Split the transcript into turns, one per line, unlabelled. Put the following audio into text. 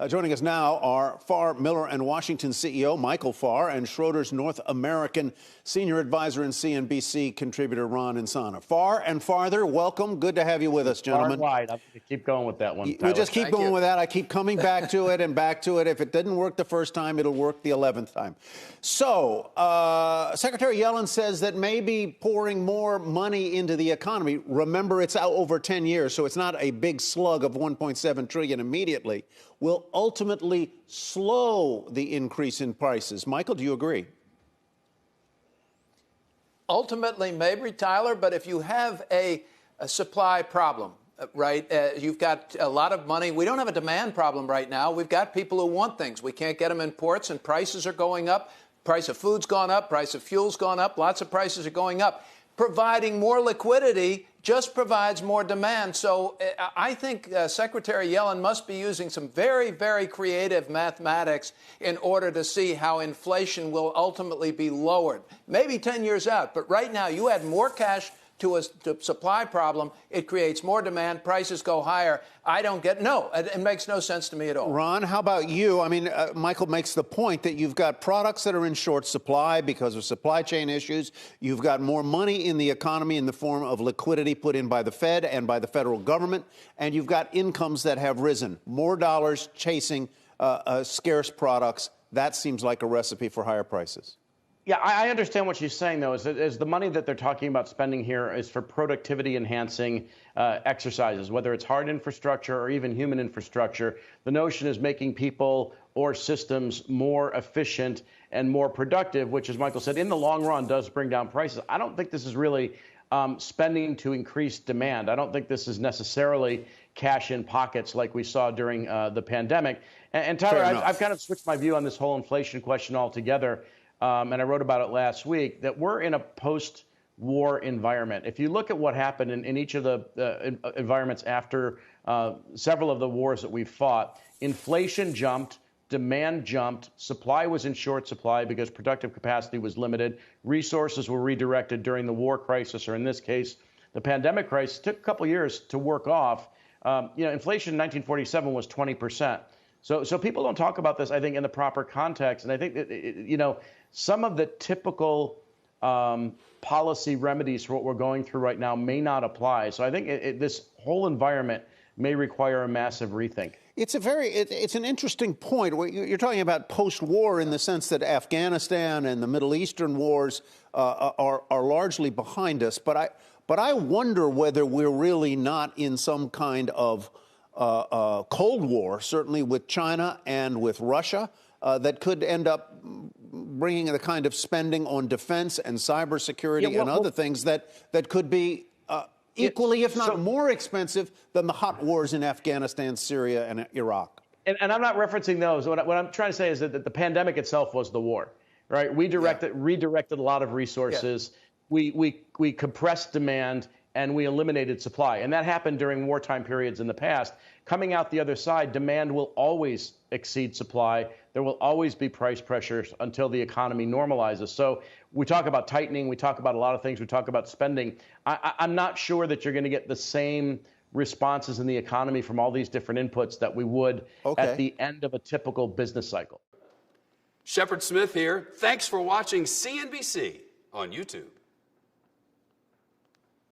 Joining us now are Farr, Miller and Washington CEO Michael Farr and Schroders North American Senior Advisor and CNBC contributor Ron Insana. Farr and farther, welcome. Good to have you with us, gentlemen.
Far and wide. I'm going to keep going with that one, Tyler.
We'll just keep going with that. I keep coming back to it and back to it. If it didn't work the first time, it'll work the 11th time. So, Secretary Yellen says that maybe pouring more money into the economy, remember it's out over 10 years, so it's not a big slug of $1.7 trillion immediately, will ultimately slow the increase in prices. Michael, do you agree?
Ultimately, maybe, Tyler, but if you have a supply problem, right, you've got a lot of money. We don't have a demand problem right now. We've got people who want things. We can't get them in ports, and prices are going up. Price of food's gone up. Price of fuel's gone up. Lots of prices are going up. Providing more liquidity just provides more demand. So I think Secretary Yellen must be using some very, very creative mathematics in order to see how inflation will ultimately be lowered. Maybe 10 years out. But right now, you add more cash to a supply problem, it creates more demand, prices go higher. It makes no sense to me at all.
Ron, how about you? I mean, Michael makes the point that you've got products that are in short supply because of supply chain issues. You've got more money in the economy in the form of liquidity put in by the Fed and by the federal government. And you've got incomes that have risen. More dollars chasing scarce products. That seems like a recipe for higher prices.
Yeah, I understand what she's saying, though, is the money that they're talking about spending here is for productivity-enhancing exercises, whether it's hard infrastructure or even human infrastructure. The notion is making people or systems more efficient and more productive, which, as Michael said, in the long run does bring down prices. I don't think this is really spending to increase demand. I don't think this is necessarily cash in pockets like we saw during the pandemic. And Tyler, I've kind of switched my view on this whole inflation question altogether. And I wrote about it last week, that we're in a post-war environment. If you look at what happened in each of the environments after several of the wars that we've fought, inflation jumped, demand jumped, supply was in short supply because productive capacity was limited, resources were redirected during the war crisis, or in this case, the pandemic crisis. It took a couple years to work off. Inflation in 1947 was 20%. So people don't talk about this, I think, in the proper context. And I think that, some of the typical policy remedies for what we're going through right now may not apply. So I think this whole environment may require a massive rethink.
It's an interesting point. You're talking about post-war in the sense that Afghanistan and the Middle Eastern wars are largely behind us. But I wonder whether we're really not in some kind of Cold War, certainly with China and with Russia, that could end up bringing the kind of spending on defense and cybersecurity and other things that could be equally, if not more expensive than the hot wars in Afghanistan, Syria, and Iraq.
And I'm not referencing those. What I'm trying to say is that the pandemic itself was the war, right? We redirected a lot of resources. Yeah. We compressed demand and we eliminated supply. And that happened during wartime periods in the past. Coming out the other side, demand will always exceed supply. There will always be price pressures until the economy normalizes. So we talk about tightening. We talk about a lot of things. We talk about spending. I'm not sure that you're going to get the same responses in the economy from all these different inputs that we would at the end of a typical business cycle.
Shepard Smith here. Thanks for watching CNBC on YouTube.